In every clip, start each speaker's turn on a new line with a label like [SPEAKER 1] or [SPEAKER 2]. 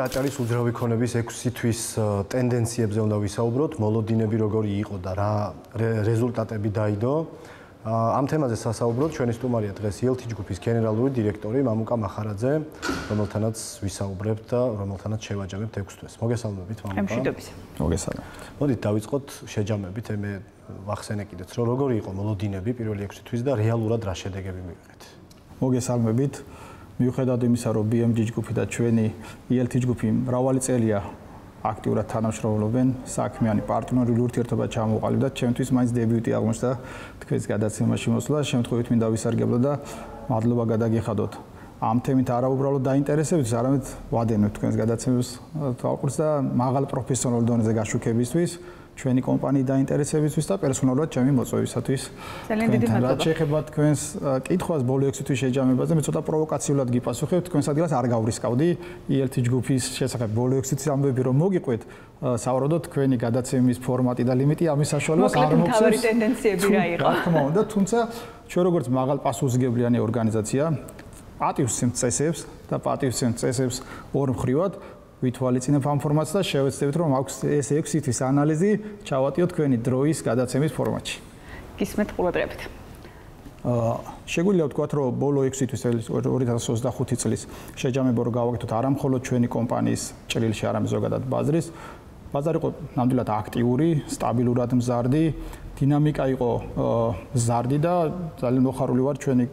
[SPEAKER 1] აჭარის უძრავი ქონების 6 თვის ტენდენციებზე უნდა ვისაუბროთ, მოლოდინები როგორი იყო და რა რეზულტატები დაიდო. ამ თემაზე სასაუბროთ ჩვენი სტუმარია დღეს ELT ჯგუფის გენერალური დირექტორი მამუკა მახარაძე, რომელთანაც ვისაუბრებთ და რომელთანაც შევაჯამებთ 6 თვეს. მოგესალმებით მამუკა.
[SPEAKER 2] მშვიდობის.
[SPEAKER 1] მოგესალმებით. მოდით დავიწყოთ შეჯამებით, მე ვახსენე კიდეც, რომ როგორი იყო მოლოდინები პირველი 6 თვის და რეალურად რა შედეგები მივიღეთ.
[SPEAKER 3] მოგესალმებით. მიუხედავად იმისა, რომ BMG ჯგუფი და ჩვენი ELT ჯგუფი მრავალი წელია აქტიურად თანამშრომლობენ, საქმიანი პარტნიორული ურთიერთობა ჩამოყალიბდა, ჩემთვის მაინც დებიუტი აღმოჩნდა თქვენს გადაცემაში მოსვლა, შემთხვევით მინდა ვისარგებლო და მადლობა გადაგიხადოთ. ამ თემით არა უბრალოდ დაინტერესებით, არამედ ვადენებთ თქვენს გადაცემებს თვალყურს და მაღალ პროფესიონალურ დონეზე გაშუქებისთვის, ჩვენი კომპანიის დაინტერესებისთვის და პერსონალურად ჩემი მოწვევისათვის.
[SPEAKER 2] ძალიან დიდი მადლობა.
[SPEAKER 3] რაც შეეხება თქვენს კითხვას ბოლო 6 თვის შეჯამებაზე, მე ცოტა პროვოკაციულად გიპასუხებ, თქვენს ადგილას არ გავრისკავდი ELT ჯგუფის შესახებ ბოლო 6 თვის ამბები რომ მოგიყვეთ, სავარაუდოდ თქვენი გადაცემის ფორმატი და ლიმიტი ამის საშუალებას არ მოგვცემს.
[SPEAKER 2] მთავარი ტენდენციები რა იყო?
[SPEAKER 3] რა თქმა უნდა, თუმცა ჩვენ როგორც მაღალ პასუხისმგებლიანი ორგანიზაცია პატივსცემთ წესებს და პატივსცემთ წესებს ორ მხრივად ვითვალისწინებ ამ ფორმატს და შევეცდებით რომ აქვს ეს 6 თვის ანალიზი ჩავატიოთ თქვენი დროის გადაცემის ფორმატში.
[SPEAKER 2] გისმენთ ყურადღებით.
[SPEAKER 3] შეგვიძლია ვთქვათ რომ ბოლო 6 თვის 2025 წლის შეჯამება რო გავაკეთოთ არა მხოლოდ ჩვენი კომპანიის ჭრილში, არამედ ზოგადად ბაზრის. ბაზარი იყო ნამდვილად აქტიური, სტაბილურად მზარდი, დინამიკა იყო მზარდი და ძალიან მოხარული ვარ ჩვენი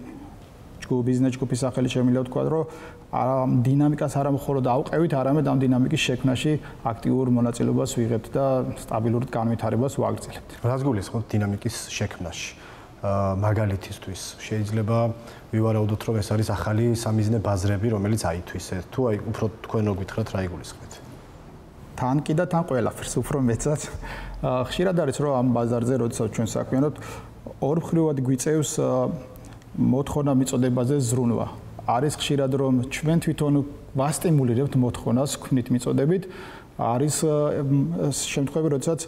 [SPEAKER 3] ბიზნეს ჯგუფის სახელი შემიძლია ვთქვათ რომ ამ დინამიკას არა მხოლოდ ავყევით, არამედ ამ დინამიკის შექმნაში აქტიურ მონაწილეობას ვიღებთ და სტაბილურ განვითარებას ვაგრძელებთ.
[SPEAKER 1] რას გულისხმობთ დინამიკის შექმნაში? მაგალითისთვის შეიძლება ვივარაუდოთ რომ ეს არის ახალი სამიზნე ბაზრები, რომელიც აითვისეთ, თუ აი უფრო თქვენ რო გითხრათ რა იგულისხმეთ?
[SPEAKER 3] თან კი და თან ყველაფერს, უფრო მეცაც. ხშირად არის რომ ამ ბაზარზე როდესაც ჩვენ საქმიანობთ, ორმხრივად გვიწევს მოთხოვნა მიწოდებაზე ზრუნვა. არის ხშირად რომ ჩვენ თვითონ ვასტიმულირებთ მოთხოვნას ქმნით მიწოდებით. არის შემთხვევები, როდესაც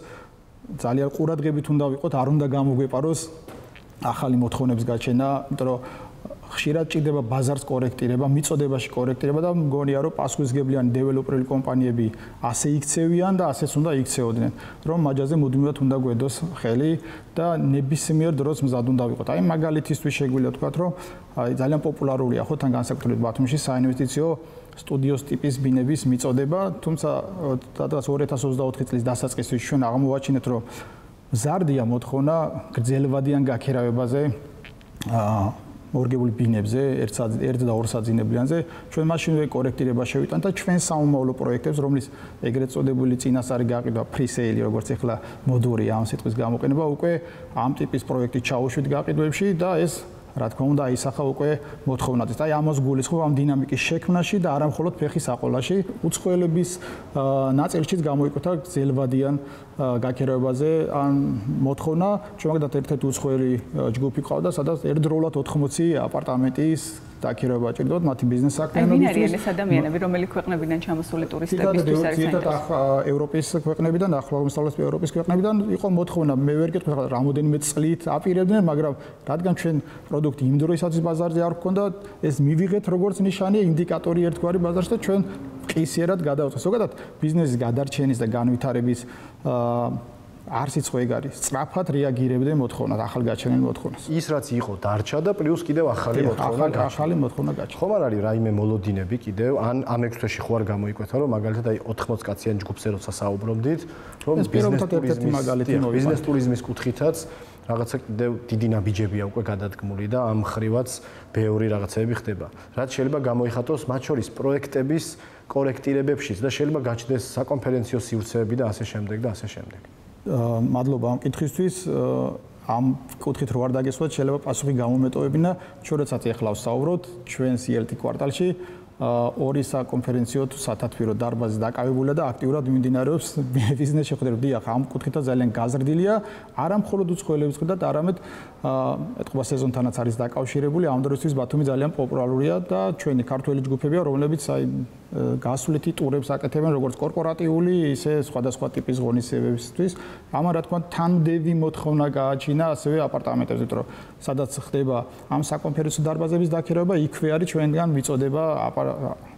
[SPEAKER 3] ძალიან ყურადღებით უნდა ვიყოთ, არ უნდა გამოგვეპაროს ახალი მოთხოვნების გაჩენა, იმიტომ რომ ხშირად ჭირდება ბაზარს კორექტირება, მიწოდებაში კორექტირება და მგონია რომ პასუხისმგებლიანი დეველოპერული კომპანიები ასე იქცევიან და ასეც უნდა იქცეოდნენ, რომ მაჯაზე მუდმივად უნდა გვედოს ხელი და ნებისმიერ დროს მზად უნდა ვიყოთ. აი მაგალითისთვის შეგვიძლია ვთქვათ, რომ ძალიან პოპულარულია ხო თან განსაკუთრებით ბათუმში საინვესტიციო სტუდიოს ტიპის ბინების მიწოდება, თუმცა სადღაც 2024 წლის დასაწყისში ჩვენ აღმოვაჩინეთ, რომ მზარდია მოთხოვნა გრძელვადიან გაქერავებაზე მორგებული ბინებზე, 1 და 2 საძინებლიანზე, ჩვენ მაშინვე კორექტირება შევიტანთ და ჩვენ საომავლო პროექტებს, რომლის ეგრეთ წოდებული წინასწარი გაყიდვა pre-sale, როგორც ახლა მოდურია ამ სიტყვის გამოყენება, უკვე ამ ტიპის პროექტი ჩაუშვით გაყიდვებში და ეს რა თქმა უნდა აისახა უკვე მოთხოვნაზე. და ამას გულისხმობ ამ დინამიკის შექმნაში და არა მხოლოდ ფეხის აყოლაში, უცხოელების ნაწილშიც გამოიკვეთა გრძელვადიან გაქერავებაზე ან მოთხოვნა. ჩვენ მაგათ ერთ-ერთი უცხოელი ჯგუფი ყავდა, სადაც ერთდროულად 80 აპარტამენტის დაქირავება ჭირდებათ მათი ბიზნეს საქმიანობისთვის.
[SPEAKER 2] აი, ვინ არიან ეს ადამიანები, რომელი ქვეყნებიდან ჩამოსული ტურისტებისთვის არის საინტერესო?
[SPEAKER 3] ევროპის ქვეყნებიდან, ახლომსწავლოს ევროპის ქვეყნებიდან იყო მოთხოვნა. მე ვერ გეტყვი რა რამოდენიმე წლით აპირებდნენ, მაგრამ რადგან ჩვენ პროდუქტი იმ დროისაც ბაზარზე არ გქონდა, ეს მივიღეთ როგორც ნიშანი, ინდიკატორი ერთგვარი ბაზარში და ჩვენ ყისიერად გადავწყვეტ. ზოგადად ბიზნესის გადარჩენის და განვითარების არსიც ხო ეგ არის. სწრაფად რეაგირებდნენ მოთხოვნას, ახალგაჩენილ მოთხოვნას.
[SPEAKER 1] ის რაც იყო დარჩა და პლუს კიდევ ახალი მოთხოვნა გაჩნდა.
[SPEAKER 3] ახალი მოთხოვნა გაჩნდა.
[SPEAKER 1] ხომ არ არის რაიმე მოლოდინები კიდევ ან ამ 6 თვეში ხო არ გამოიკვეთა რომ მაგალითად აი 80 კაციან ჯგუფზე როცა საუბრობდით, რომ ბიზნეს ტურიზმის კუთხითაც რაღაცა კიდევ დიდი ნაბიჯებია უკვე გადადგმული და ამ ხრივაც ბევრი რაღაცები ხდება. რაც შეიძლება გამოიხატოს მათ შორის პროექტების კორექტირებებშიც და შეიძლება გაჩნდეს საკონფერენციო სივრცეები და ასე შემდეგ და ასე შემდეგ.
[SPEAKER 3] მადლობა ამ კითხვისთვის. ამ კუთხით რო არ დაგესვათ, შეიძლება პასუხი გამომეტოვებინა. ჩვენ როდესაც ახლა ვსაუბრობთ ჩვენს ELT კვარტალში ორი საკონფერენციო სათათბირო დარბაზი დაკავებულია და აქტიურად მიმდინარეობს ბიზნეს შეხვედრები. დიახ, ამ კუთხითაც ძალიან გაზრდილია, არა მხოლოდ უცხოელების მხრიდან, არამედ ეთყობა სეზონთანაც არის დაკავშირებული. ამ დროისთვის ბათუმი ძალიან პოპულარულია და ჩვენი ქართველი ჯგუფებია, რომლებიც აი გასვლითი ტურებს აკეთებენ როგორც კორპორატიული, ისე სხვადასხვა ტიპის ღონისძიებებისთვის. ამან რა თქმა უნდა თანმდევი მოთხოვნა გააჩინა ასევე აპარტამენტებზე, იმიტომ რომ სადაც ხდება ამ საკონფერენციო დარბაზების დაქირავება, იქვე არის ჩვენგან მიწოდება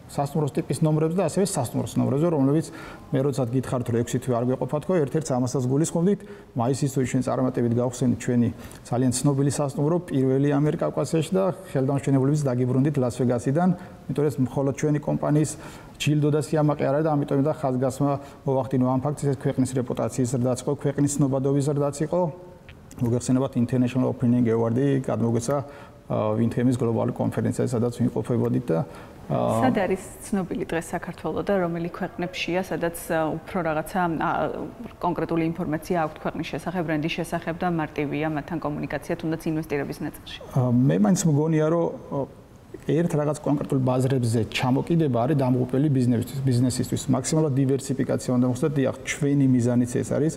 [SPEAKER 3] სასტუმროს ტიპის ნომრებს და ასევე სასტუმროს ნომრებზე, რომლებიც მე როდესაც გითხარით, რომ 6 თვე არ გვეყოფათ ხო, ერთ-ერთ ამასაც გულისხმობდით, მაისის თვე ჩვენ წარმატებით გავხსენით ჩვენი ძალიან ცნობილი სასტუმრო, პირველი ამიერკავკასიაში და ხელდამშვენებლების დაგიბრუნდით ლას-ვეგასიდან, იმიტომ რომ ეს მხოლოდ ჩვენი კომპანიის ჯილდო და სიამაყე არა და ამიტომ და ხაზგასმა მოვახდინო ამ ფაქტს, ეს ქვეყნის რეპუტაციის ზრდაც იყო, ქვეყნის ცნობადობის ზრდაც იყო. მოგეხსენებათ International Opening Award-ი გადმოგვეცა Windham-ის გლობალური კონფერენციაში, სადაც ვიმყოფებოდით და
[SPEAKER 2] სად არის ცნობილი დღეს საქართველოს და რომელი ქვეყნებშია, სადაც უფრო რაღაცა კონკრეტული ინფორმაცია აქვს ქვეყნის შესახებ, ბრენდის შესახებ და მარტივია მათთან კომუნიკაცია, თუნდაც ინვესტირების ნაწილში.
[SPEAKER 3] მე მაინც მგონია, რომ ერთ რაღაც კონკრეტულ ბაზრებზე ჩამოკიდება არის დამღუპელი ბიზნესისთვის. მაქსიმალურად დივერსიფიკაცია უნდა მოხდეს. დიახ, ჩვენი მიზანიც ეს არის.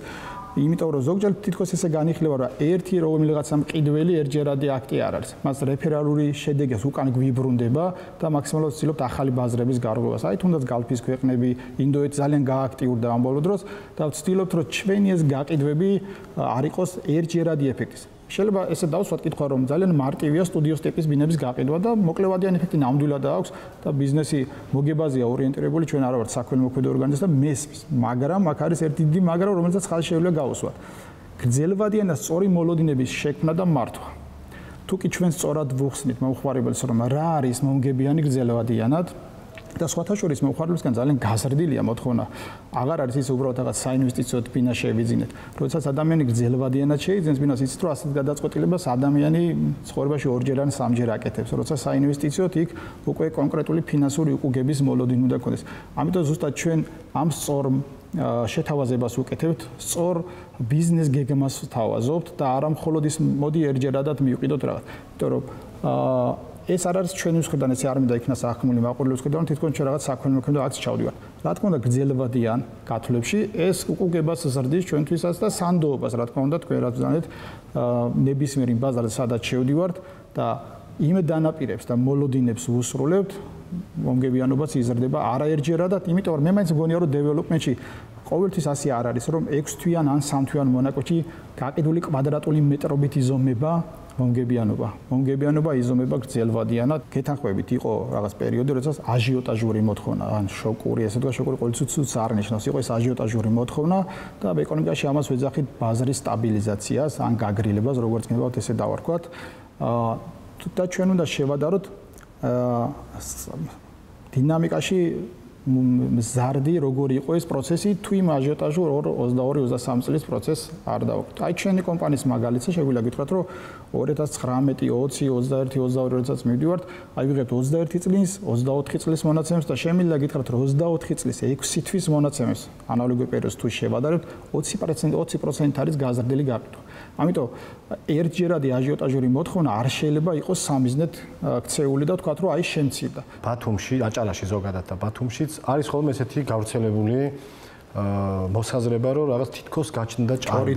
[SPEAKER 3] იმიტომ რომ ზოგჯერ თითქოს ესე განიხილება, რომ ერთი რომელიღაცა მყიდველი ერთჯერადი აქტი არ არის. მას რეფერალური შედეგის უკან გვიბრუნდება და მაქსიმალურად ვცდილობთ ახალი ბაზრების გარღვევას. აი თუნდაც გალფის ქვეყნები, ინდოეთი ძალიან გააქტიურდა ამ ბოლო დროს და ვცდილობთ, რომ ჩვენი ეს გაყიდვები არ იყოს ერთჯერადი ეფექტის. შეიძლება ესე დავსვათ კითხვა, რომ ძალიან მარტივია სტუდიოს ტიპის ბინების გაყიდვა და მოკლევადიანი ეფექტი ნამდვილად აქვს და ბიზნესი მოგებაზია ორიენტირებული, ჩვენ არა ვართ საქველმოქმედო ორგანიზაცია და მესმის, მაგრამ აქ არის ერთი დიდი მაგრამ, რომელსაც ხალხი შეიძლება გაუსვათ. გრძელვადიანი და სწორი მოლოდინების შექმნა და მართვა. თუ კი ჩვენ სწორად ვუხსნით მომხმარებელს, რომ რა არის მომგებიანი გრძელვადიანად და სხვათა შორის მომხმარებელისგან ძალიან გაზრდილია მოთხოვნა. აღარ არის ის უბრალოდ რაღაც საინვესტიციო ბინა შევიძინეთ. როდესაც ადამიანი გრძელვადიანად შეიძინებს ბინას, იცით რომ ასეთ გადაწყვეტილებას ადამიანი ცხოვრებაში ორჯერ ან სამჯერ აკეთებს. როცა საინვესტიციოდ იქ უკვე კონკრეტული ფინანსური უკუგების მოლოდინი უნდა გქონდეს. ამიტომ ზუსტად ჩვენ ამ სწორ შეთავაზებას ვუკეთებთ, სწორ ბიზნეს გეგმას ვთავაზობთ და არა მხოლოდ ის მოდი ერთჯერადად მივყიდოთ რაღაც. იმიტომ რომ ეს არ არის ჩვენი მხრიდან, ეს არ მინდა იქნა საქმული მაყურებლის მხრიდან, თითქოს ჩვენ რაღაც საქველმოქმედო აქტს ჩავდივართ. რა თქმა უნდა, გრძელვადიან გათვლებში ეს უკუგებას ზრდის ჩვენთვისაც და სანდოობას, რა თქმა უნდა, თქვენ რაც ვზანეთ, ნებისმიერ იმ ბაზარზე სადაც შევდივართ და იმ დანაპირებს და მოლოდინებს ვუსრულებთ, მომგებიანობაც იზრდება არაერთჯერადად, იმიტომ რომ მე მაინც მგონია, რომ დეველოპმენტში ყოველთვის ასე არ არის, რომ 6 თვიან ან 3 თვიან მონაკვეთში გაყიდული კვადრატული მეტრობით იზომება მომგებიანობა იზომება გრძელვადიანად. გეთანხმებით, იყო რაღაც პერიოდი, როდესაც აჟიოტაჟური მოთხოვნა, ან შოკური, ესე თქვა, შოკური ყოველთვის არ ნიშნავს, იყო ეს აჟიოტაჟური მოთხოვნა და ეკონომიკაში ამას ვეძახით ბაზრის სტაბილიზაციას, ან გაგრილებას, როგორც გინებავთ, ესე დავარქვათ. და ჩვენ უნდა შევადაროთ დინამიკაში ზარდი როგორი იყო ეს პროცესი, თუ იმ აჟიოტაჟურ 22-23 წლის პროცესს არ დავუკვირდით. აი ჩვენი კომპანიის მაგალითზე შეგვიძლია გითხრათ, რომ 2019, 20, 21, 22 როდესაც მივდივართ, აი ვიღებთ 21 წლის, 24 წლის მონაცემებს და შემიძლია გითხრათ, რომ 24 წლის 6 თვის მონაცემებს ანალოგიურ პერიოდს თუ შევადარებთ, 20% არის გაზრდილი გაყიდვა. ამიტომ ერთჯერადი აჟიოტაჟური მოთხოვნა არ შეიძლება იყოს სამიზნედ ქცეული და თქვათ, რომ აი შემცირდა.
[SPEAKER 1] ბათუმში, აჭარაში ზოგადად და ბათუმშიც არის ხოლმე ესეთი გავრცელებული მოსაზრება, რომ რაღაც თითქოს გაჩნდა ჭარბი.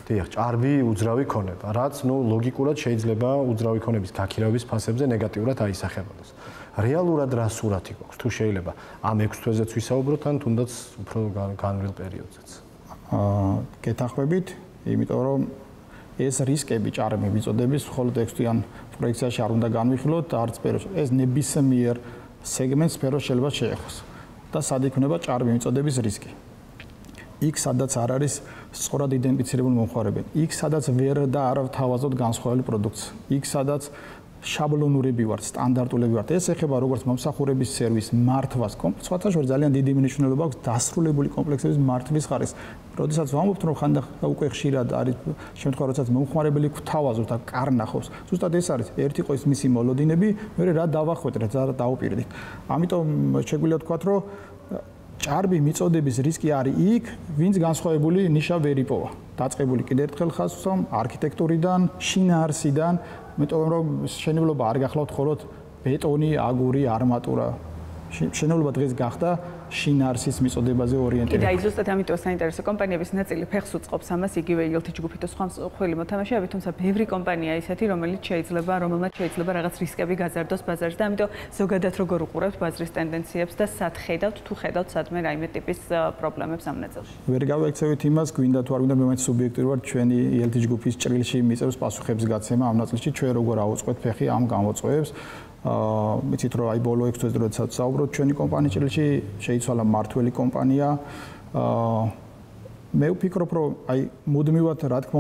[SPEAKER 1] დიახ, ჭარბი უძრავი ქონება, რაც ლოგიკურად შეიძლება უძრავი ქონების გაქირავების ფასებზე ნეგატიურად აისახებოდეს. რეალურად რა სურათი გვაქვს? თუ შეიძლება ამ 6 თვეზეც ვისაუბროთ, ან თუნდაც უფრო განვლილ პერიოდზეც.
[SPEAKER 3] გეთანხმებით, იმიტომ რომ ეს რისკები ჭარბი მიწოდების მხოლოდ 6 თვიან პროექტიაში არ უნდა განვიხილოთ, არც სფეროში. ეს ნებისმიერ სეგმენტ სფეროს შეიძლება შეეხოს. და სად იქნება ჭარბი მიწოდების რისკი. იქ სადაც არ არის სწორად იდენტიფიცირებული მომხმარებელი. იქ სადაც ვერ და არ ვთავაზობთ განსხვავებული პროდუქცია. იქ სადაც შაბლონურები ვართ, სტანდარტულები ვართ. ეს ეხება როგორც მომსახურების სერვისს, მართვას, სხვათა შორის ძალიან დიდი მნიშვნელობა აქვს დასრულებული კომპლექსების მართვის ხარისხს. როდესაც ვამბობთ, რომ ხანდა უკვე ხშირად არის შემთხვევა, როდესაც მომხმარებელი გვთავაზობს და კარნახობს. ზუსტად ეს არის, ერთი ყო ის მისი მოლოდინები, მეორე რა დავახვეთ, რა დავუპირდით. ამიტომ შეგვიძლია ვთქვათ, რომ ჭარბი მიწოდების რისკი არის იქ, ვინც განსხვავებული ნიშა ვერ იპოვა. დაწყებული კიდევ ერთხელ ხაზვსავ არქიტექტურიდან, შინაარსიდან, მეტყვი რომ შენებლობა არ გახლავთ მხოლოდ ბეტონი, აგური, არმატურა. შენებლობა დღეს გახდა შინაარსის მიწოდებაზე ორიენტირებული.
[SPEAKER 2] კიდე ზუსტად ამიტომ საინტერესო კომპანიების ნაწილი ფეხს უწყობს ამას, იგივე ELT ჯგუფი და სხვა მსხვილი მოთამაშეები, თუმცა ბევრი კომპანია ისეთი, რომელმაც შეიძლება რაღაც რისკები გაზარდოს ბაზარში და ამიტომ ზოგადად როგორ უყურებთ ბაზრის ტენდენციებს და სად ხედავთ, თუ ხედავთ სადმე რაიმე ტიპის პრობლემებს ამ ნაწილში.
[SPEAKER 3] ვერ გავექცევით იმას, გვინდა თუ არ გვინდა, მე მაინც სუბიექტური ვარ, ჩვენი ELT ჯგუფის ჭრილში მიწევს პასუხების გაცემა ამ ნაწილში, ჩვენ როგორ ავუწყოთ ფეხი ამ გამოწვევებს. მიცით რომ აი ბოლო 6 წელს როდესაც საუბრობთ ჩვენი კომპანიის ჭრილში შეიცვალა მართველი კომპანია მე ვფიქრობ რომ აი მუდმივად რა თქმა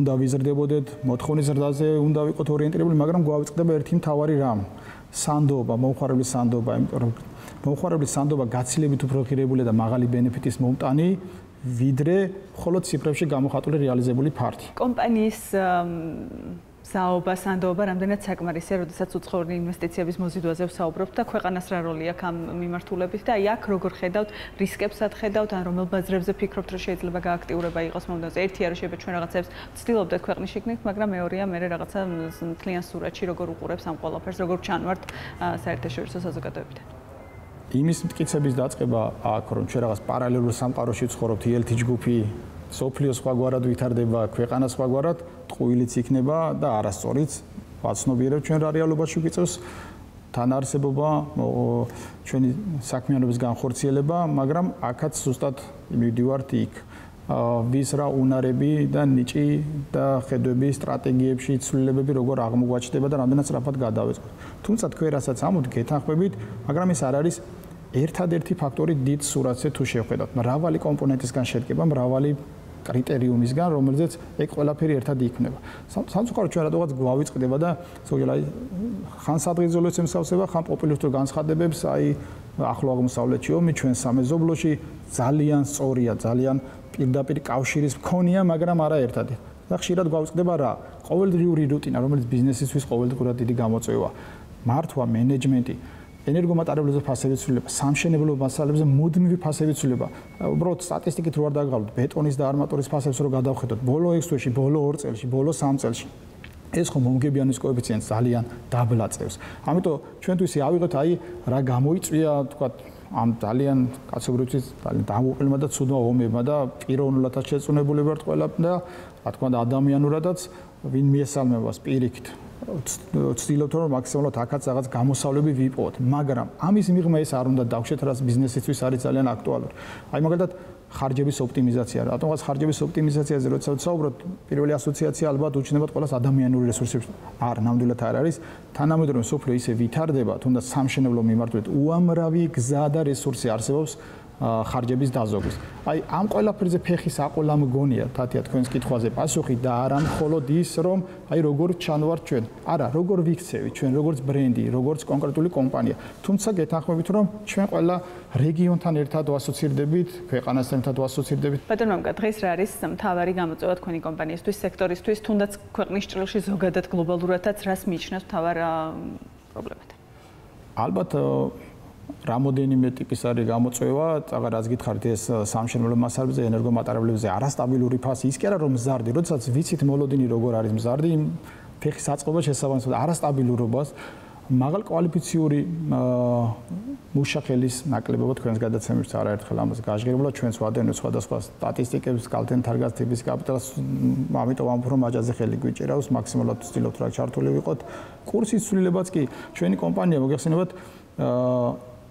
[SPEAKER 3] უნდა ვიზრდებოდეთ მოთხოვნის ზრდაზე უნდა ვიყოთ ორიენტირებული მაგრამ გვავიწყდება ერთი მთავარი რამ სანდოობა მომხმარებლის სანდოობა იმიტომ რომ მომხმარებლის სანდოობა გაცილებით უფრო ღირებულია და მაღალი ბენეფიტის მომტანი ვიდრე მხოლოდ ციფრებში გამოხატული რეალიზებული ფართი
[SPEAKER 2] კომპანიის საობა, სანდოობა რამდენად საკმარისია, როდესაც უცხოური ინვესტიციების მოზიდვაზე ვსაუბრობთ და ქვეყანას რა როლი აქვს ამ მიმართულებით და აი აქ როგორ ხედავთ რისკებსაც ხედავთ ან რომელ ბაზრებზე ფიქრობთ რომ შეიძლება გააქტიურება იყოს მომდევნოზე ერთია რომ შეიძლება ჩვენ რაღაცებს ვცდილობდეთ ქვეყნის შიგნით, მაგრამ მეორეა მე რაღაცა მთლიან სურათში როგორ უყურებს ამ ყველაფერს, როგორ ჩანვართ საერთაშორისო საზოგადოებიდან.
[SPEAKER 3] იმის მტკიცების დაწყება აქ რომ ჩვენ რაღაც პარალელურ სამყაროში ვცხოვრობთ ELT ჯგუფი სოფლიო სხვაგვარად ვითარდება, ქვეყანა სხვაგვარად, ტყუილიც იქნება და არასწორიც ვაცნობიერებ ჩვენ რა რეალობაში გვიწევს თანაარსებობა, ჩვენი საქმიანობის განხორციელება, მაგრამ აქაც ზუსტად მივდივართ იქ. ვის რა უნარები და ნიჭი და ხედვები სტრატეგიებში ცვლილებები როგორ აღმოგვაჩნდება და რამდენად სწრაფად გადავეწყოთ. თუმცა თქვენ რასაც ამოთ გეთანხმებით, მაგრამ ეს არ არის ერთადერთი ფაქტორი დიდ სურათზე თუ შევხედავთ. მრავალი კომპონენტისგან შედგება, მრავალი კრიტერიუმისგან, რომელზეც ეგ ყველაფერი ერთად იქმნება. სამწუხაროდ ჩვენ რატოღაც გვავიწყდება და ზოგადად ხან სადღერძოლოს ემსავსება, ხან პოპულისტურ განცხადებებს, აი ახლო აღმოსავლეთში ომი ჩვენ სამეზობლოში ძალიან სწორია, ძალიან პირდაპირ კავშირის მქონია, მაგრამ არა ერთად. და ხშირად გვავიწყდება რა? ყოველდღიური რუტინა, რომელიც ბიზნესისთვის ყოველდღურად დიდი გამოწვევა. მართვა, მენეჯმენტი ენერგომატარებლებზე ფასების ცვლილება, სამშენებლო მასალებზე მუდმივი ფასების ცვლილება. უბრალოდ სტატისტიკით რო არ დაგღალოთ, ბეტონის და არმატურის ფასებს რო გადავხედოთ, ბოლო 6 თვეში, ბოლო 2 წელში, ბოლო 3 წელში. ეს ხომ მომგებიანობის კოეფიციენტს ძალიან დაბლაწევს. ამიტომ ჩვენ თუ ისე ავიღოთ, აი რა გამოიწვია, თქვა ამ ძალიან კაცობრიობის ძალიან დამოუკიდებლმა და ცუდმა ომებმა და პიროვნულადაც შეწუნებული ვართ ყველა და რა თქმა უნდა ადამიანურადაც ვინ მიესალმებას პირიქით ვცდილობთ რომ მაქსიმალურად აქაც რაღაც გამოსავლები ვიპოვოთ, მაგრამ ამის მიღმა ეს არ უნდა დავშეთ, რაც ბიზნესისთვის არის ძალიან აქტუალური. აი მაგალითად ხარჯების ოპტიმიზაცია. რატომღაც ხარჯების ოპტიმიზაციაზე როდესაც ვსაუბრობთ, პირველი ასოციაცია ალბათ უჩნდებათ ყველას ადამიანური რესურსებს. არ, ნამდვილად არ არის. თანამედროვე სოფლიო ისე ვითარდება, თუნდაც სამშენებლო მიმართულებით უამრავი გზა და რესურსი არსებობს ხარჯების დაზოგვის. აი ამ ყველაფერზე ფეხი საყოლა მგონია, თათია თქვენს კითხვაზე პასუხი და არა მხოლოდ ის, რომ აი როგორ ჩანვართ ჩვენ. არა, როგორ ვიქცევით ჩვენ, როგორც ბრენდი, როგორც კონკრეტული კომპანია. თუმცა გეთანხმებით, რომ ჩვენ ყველა რეგიონთან ერთად ვასოცირდებით, ქვეყანასთან ერთად ვასოცირდებით.
[SPEAKER 2] ბატონო მამკა, დღეს რა არის მთავარი გამოწვევა თქვენი კომპანიისთვის, სექტორისთვის, თუნდაც ქვეყნის ჭრილში ზოგადად გლობალურადაც რას მიიჩნევს მთავარ პრობლემად?
[SPEAKER 3] ალბათ რამოდენიმე ტიპის არის გამოწვევა, წაღა რაც გითხარით ეს სამშენებლო მასალებზე, ენერგომატარებლებზე არასტაბილური ფასი, ის კი არა რომ მზარდი, როდესაც ვიცით მოლოდინი როგორ არის მზარდი, ფეხის საწყობა შესაბამისად არასტაბილურობას, მაღალ კვალიფიციური მუშახელის ნაკლებობა თქვენს გადაცემებში არაერთხელ ამას გაჟღერებულა, ჩვენც ვადენთ სხვადასხვა სტატისტიკებს, კალთენ თარგას ტიპის კაპიტალს, ამიტომ ამ უფრო მაჯაზე ხელი გვიჭირავს, მაქსიმალურად ვცდილობთ რა ჩართული ვიყოთ. კურსის ცვლილებაც კი ჩვენი კომპანია მოგეხსენებათ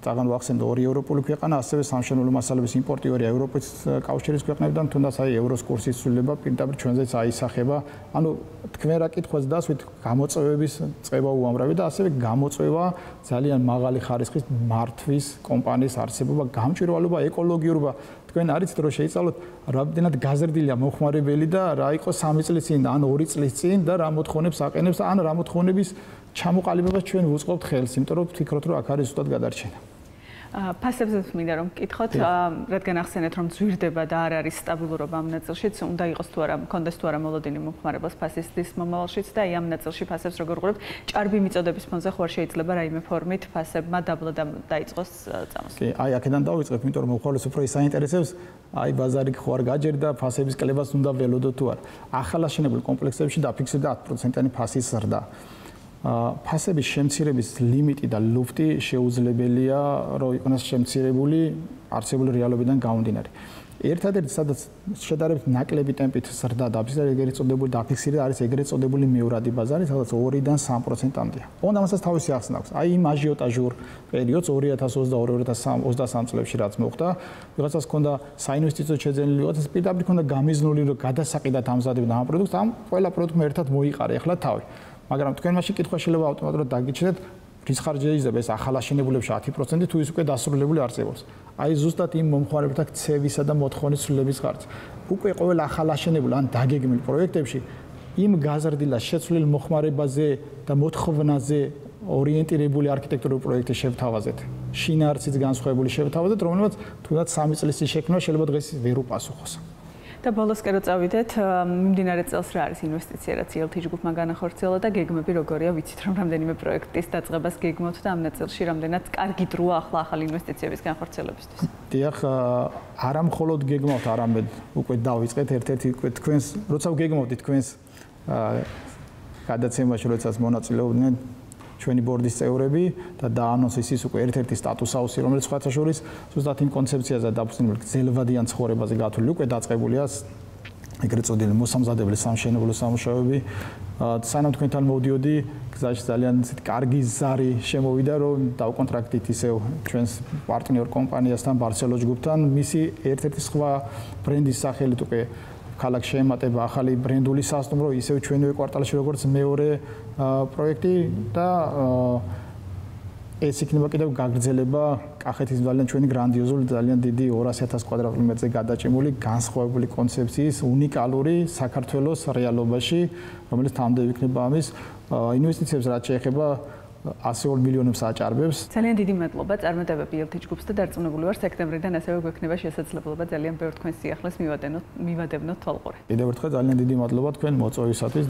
[SPEAKER 3] წაღან ვახსენდ ორი ევროპული ქვეყანა, ასევე სამშენებლო მასალების იმპორტიორია ევროპის კავშირის ქვეყნებიდან, თუნდაც აი ევროს კურსის ცვლილება პირდაპირ ჩვენზეც აისახება. ანუ თქვენ რა კითხვას დასვით, გამოწვევების წება უამრავი და ასევე გამოწვევა ძალიან მაღალი ხარისხის მართვის კომპანიის არსებობა, გამჭვირვალობა, ეკოლოგიურობა. თქვენ არიცით რომ შეიცვალოთ რამდენად გაზრდილია მოხმარებელი და რა იყო 3 წლის წინ ან 2 წლის წინ და რა მოთხოვნებს აყენებს ან რა მოთხოვნების ჩამოყალიბებას ჩვენ ვუწყობთ ხელს, იმიტომ რომ ვფიქრობთ რომ აქ არის ზუსტად გადარჩენა.
[SPEAKER 2] ფასებზე მინდა რომ მკითხოთ, რადგან ახსენეთ რომ ძვირდება და არ არის სტაბილურობა ამ ნაწილშიც, უნდა იყოს თუ არა, მქონდეს თუ არა მოლოდინი მომხმარებელს ფასის მომავალშიც და აი ამ ნაწილში ფასებს როგორ უყურებთ? ჭარბი მიწოდების ფონზე ხო არ შეიძლება რაიმე ფორმით ფასებმა დაბლა დაიწყოს წამოსვლა? კი, აი აქედან დავიწყებ, იმიტომ რომ მომხმარებელს უფრო ისაინტერესებს, აი ბაზარი ხო არ გაჯერდა, ფასების კლებას უნდა ველოდო თუ არა. ახალაშენებულ კომპლექსებში დაფიქსირდა 10%-იანი ფასის ზრდა. ფასების შემცირების ლიმიტი და ლუფტი შეუძლებელია, რომ იყოს შემცირებული არსებული რეალობიდან გამომდინარე. ერთადერთი სადაც შედარებით ნაკლები ტემპით ზრდა დაფიქსირდა, ეგრეთ წოდებული დაფიქსირდა არის ეგრეთ წოდებული მეურადი ბაზარი, სადაც 2-დან 3%-მდეა. ოღონდ ამასაც თავისი ახსნა აქვს. აი იმ აჟიოტაჟურ პერიოდს 2022-2023 წლებში რაც მოხდა, ვიღაცას ჰქონდა საინვესტიციო შეძენილი, ვიღაცას პირდაპირ ჰქონდა გამიზნული, რომ გადასაყიდად ამზადებდა ამ პროდუქტს, ამ ყველა პროდუქტმა ერთად მოიყარა ახლა თავი. მაგრამ თქვენ მაშინ კითხვა შეიძლება ავტომატურად დაგიჩნდეთ,
[SPEAKER 3] რის ხარჯი იზრდება ეს ახალაშენებულებში 10% თუ ის უკვე დასრულებული არსებობს. აი ზუსტად იმ მომხმარებელთა ქცევისა და მოთხოვნის ცვლილების ხარჯი. უკვე ყოველ ახალაშენებულ ან დაგეგმილ პროექტებში იმ გაზრდილას შეცვლილ მოხმარებაზე და მოთხოვნაზე ორიენტირებული არქიტექტურული პროექტი შევთავაზეთ. შინაარსით განსხვავებული შევთავაზეთ, რომელმაც თუნდაც 3 წლის წინ შექმნა შეიძლება დღეს ვერ უპასუხოს.
[SPEAKER 2] და ბოლოსკენ რო წავიდეთ, მიმდინარე წელს რა არის ინვესტიცია, რაც ELT ჯგუფმა განახორციელა და გეგმები როგორია, ვიცით რომ რამდენიმე პროექტის დაწყებას გეგმავთ და ამ ნაწილში რამდენად კარგი დროა ახლა ახალი ინვესტიციების განხორციელებისთვის.
[SPEAKER 3] დიახ, არა მხოლოდ გეგმავთ, არამედ უკვე დავიწყეთ ერთ-ერთი უკვე თქვენს, როცა გეგმავდით თქვენს გადაცემაში, როდესაც მონაწილეობდნენ ჩვენი ბორდის წევრები და დაანონსეს ის უკვე ერთ-ერთი სტატუს აუსი, რომელიც სხვათა შორის ზუსტად იმ კონცეფციაზე დაფუძნებული გრძელვადიან ცხოვრებაზე გათვლილი უკვე დაწყებულია ეგრეთ წოდებული მოსამზადებელი სამშენებლო სამუშაოები. სანამ თქვენთან მოვდიოდი, გზაში ძალიან კარგი ზარი შემოვიდა, რომ დავკონტრაქტით ისევ ჩვენს პარტნიორ კომპანიასთან, Barcelo ჯგუფთან, მისი ერთ-ერთი სხვა ბრენდის სახელით უკვე ქალაქ შეემატება ახალი ბრენდული სასტუმრო, ისევ ჩვენივე კვარტალში როგორც მეორე პროექტი და ეს იქნება კიდევ გაგრძელება კახეთის ძალიან ჩვენი გრანდიოზული, ძალიან დიდი 200,000 კვადრატმეტრზე გადაჭიმული განსხვავებული კონცეფციის უნიკალური საქართველოს რეალობაში, რომელიც თამდე იქნება ამის ინვესტიციებს რაც შეეხება 100 მილიონებს აჭარბებს.
[SPEAKER 2] ძალიან დიდი მადლობა წარმატებები ELT ჯგუფს და დარწმუნებული ვარ სექტემბრიდან ასევე გვექნება შესაძლებლობა ძალიან ბევრ თქვენს სიახლეს მივადევნოთ თვალყური.
[SPEAKER 3] კიდევ ერთხელ ძალიან დიდი მადლობა თქვენ მოწვევისათვის.